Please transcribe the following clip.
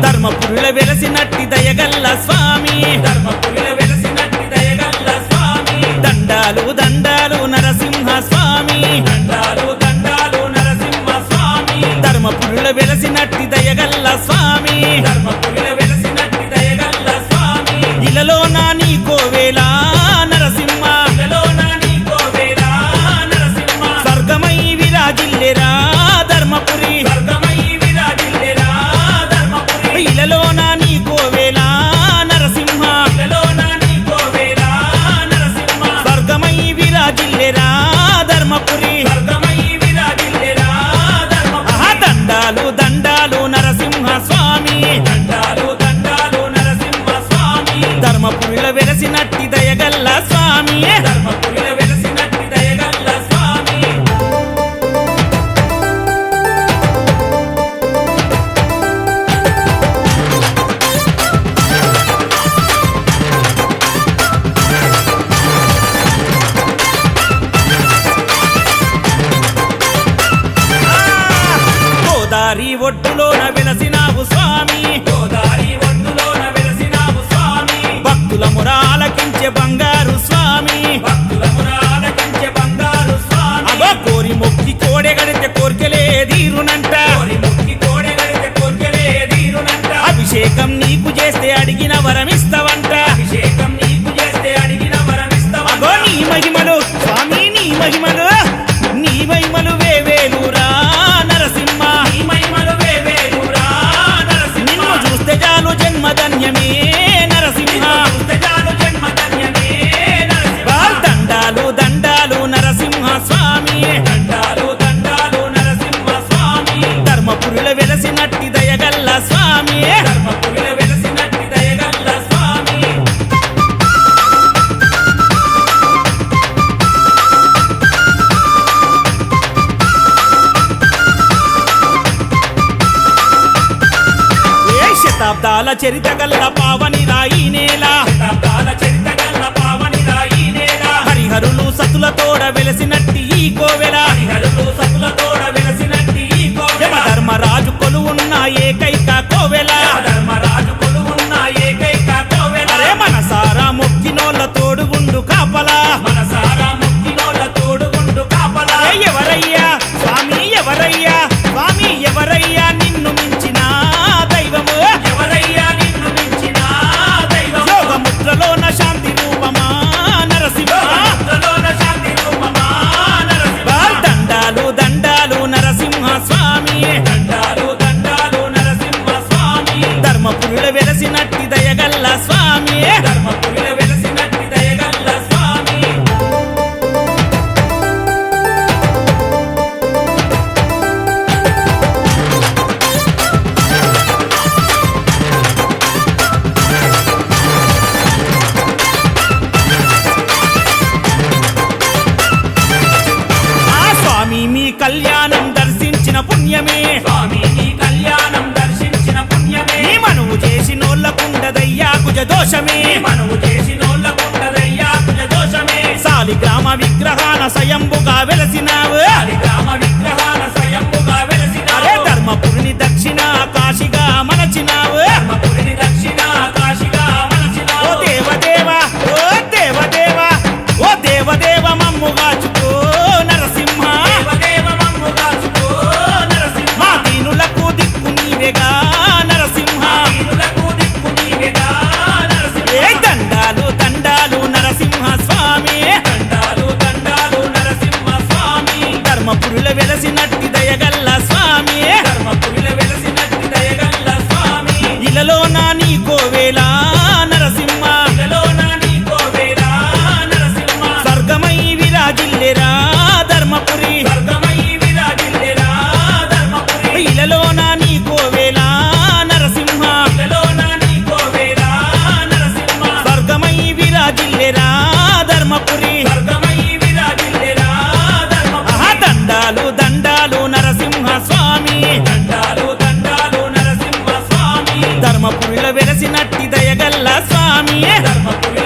ధర్మపురిలో వెలసినట్టి దయగల్ల స్వామి, ధర్మపురిలో వెలసినట్టి దయగల్ల స్వామి, దండాలు దండాలు నరసింహ స్వామి, దండాలు దండాలు నరసింహ స్వామి, ధర్మపురిలో వెలసినట్టి దయగల్ల స్వామి, ధర్మపురిలో వెలసినట్టి దయగల్ల స్వామి, ఇలలో నా నీకోవేళ నరసింహ, ఇలలో నా నీకోవేళ నరసింహ, స్వర్గమై విరాజిల్లెరా ధర్మపురి, స్వర్గమై విరాజిల్లెరా ధర్మపురి, ఇలలో నా నీకోవేళ నరసింహ, ఇలలో నా నీకోవేళ నరసింహ, స్వర్గమై విరాజిల్లెరా ధర్మపురి, స్వర్గమై విరాజిల్లెరా ధర్మపురి, దండాలు దండాలు నరసింహ స్వామి, దండాలు దండాలు నరసింహ స్వామి, ధర్మపురిలో వెలసినట్టి దయగల్ల స్వామి, ధర్మపురిలో వెలసినట్టి దయగల్ల స్వామి. గోదారి ఒడ్డులోన వెలసినావు స్వామి, గోదారి ఒడ్డులోన వెలసినావు స్వామి, భక్తుల మురాలకించే బంగారు స్వామి, భక్తుల మురాలకించే బంగారు స్వామి, అగో కోరి మొక్కి కోడెగడితే కోరికలే తీరునంట, కోరి ముక్కి కోడెగడితే కోర్కెలే తీరునంట, అభిషేకం నీకు చేస్తే అడిగిన వరమిస్తవంట, అభిషేకం నీకు చేస్తే అడిగిన వరమిస్తావా. అగో నీ మహిమలు స్వామి, నీ మహిమలు, నీ మహిమలు వేవేలురా నరసింహ, నీ మహిమలు వేవేలురా నరసింహ, నిన్ను చూస్తే చాలు జన్మధన్యమే నరసింహ, చూస్తే చాలు జన్మధన్యమే నరసింహ, దండాలు దండాలు నరసింహ స్వామి, దండాలు దండాలు నరసింహ స్వామి, ధర్మపురిలో వెలసినట్టి దయగల్ల స్వామి, ధర్మపురిలో వెలసినట్టి దయగల్ల స్వామి. ఏ శతాబ్దాల చరిత గల్ల పావని రాయి నేల, శతాబ్దాల చరిత గల్ల పావని రాయి నేల, హరిహరులు సతులతోడ వెలసినట్టి ఈ కోవెల, హరిహరులు సతులతోడ వెలసినట్టి ఈ కోవెల, యమధర్మరాజు కొలువున్న ఏకైక కోవెల, ధర్మరాజు కొలువున్న ఏకైక కోవెల, అరే మనసారా మొక్కినోళ్ళ తోడుగుండు కాపలా, మనసారా మొక్కినోళ్ళ తోడుగుండు కాపలా. ఎవరయ్యా స్వామి, ఎవరయ్యా స్వామి, ఎవరయ్యా నిన్ను మించిన దైవము, ఎవరయ్యా నిన్ను మించిన దైవము, యోగముద్రలోన శాంతి రూపమా నరసింహ, యోగముద్రలోన శాంతి రూపమా నరసింహ, దండాలు దండాలు నరసింహ స్వామి, దండాలు దండాలు నరసింహ స్వామి, ధర్మపురిలో వెలసినట్టి దయగల్ల స్వామి, ధర్మపురిలో వెలసినట్టి దయగల్ల స్వామి. ఆ స్వామి మీ కళ్యాణం దర్శించిన పుణ్యమే, స్వామి నీ కళ్యాణం దర్శించిన పుణ్యమే, నీ మనువు చేసినోళ్ళకుండదయ్యా కుజ దోషమే, మనము చేసినోళ్ళకుండదయ్యా కుల దోషమే, సాలిగ్రామ విగ్రహాన స్వయంభుగా వెలసినావు, గ్రామ విగ్రహాల స్వయంభుగా వెలసినావు, అరే ధర్మపురిని దక్షిణ కాశిగా మలచినావు, ధర్మపురిని దక్షిణ కాశిగా ఓ మలచినావు, దేవదేవ, ఓ దేవదేవ, ఓ దేవదేవ మమ్ముగాచుకో నరసింహ, దేవదేవ మమ్ము కాచుకో నరసింహ, మా దీనులకు దిక్కు నీవేగా నరసింహ, దీనులకు దిక్కు నీవేగా నరసింహ, ఏ దండాలు దండాలు నరసింహ స్వామి, దండాలు దండాలు నరసింహ స్వామి, ధర్మపురిలో వెలసినట్టి దయగల్ల స్వామి, ధర్మపురిలో వెలసినట్టి దయగల్ల స్వామి, ఇలలో నా నీ కోవేళ నరసింహ ఇలలో నా నీకోవేళ నరసింహ స్వర్గమై విరాజిల్లెరా ధర్మపురి స్వర్గమై విరాజిల్లెరా ధర్మపురి ఇలలో నా నీ కోవేళ నరసింహ ఇలలో నా నీకోవేళ నరసింహ స్వర్గమై విరాజిల్లెరా ధర్మపురి స్వర్గమై విరాజిల్లెరా ధర్మపురి ఆహా దండాలు దండాలు నరసింహ స్వామి దండాలు దండాలు నరసింహ స్వామి ధర్మపురిలో వెలసినట్టి దయగల్ల స్వామి ధర్మపురి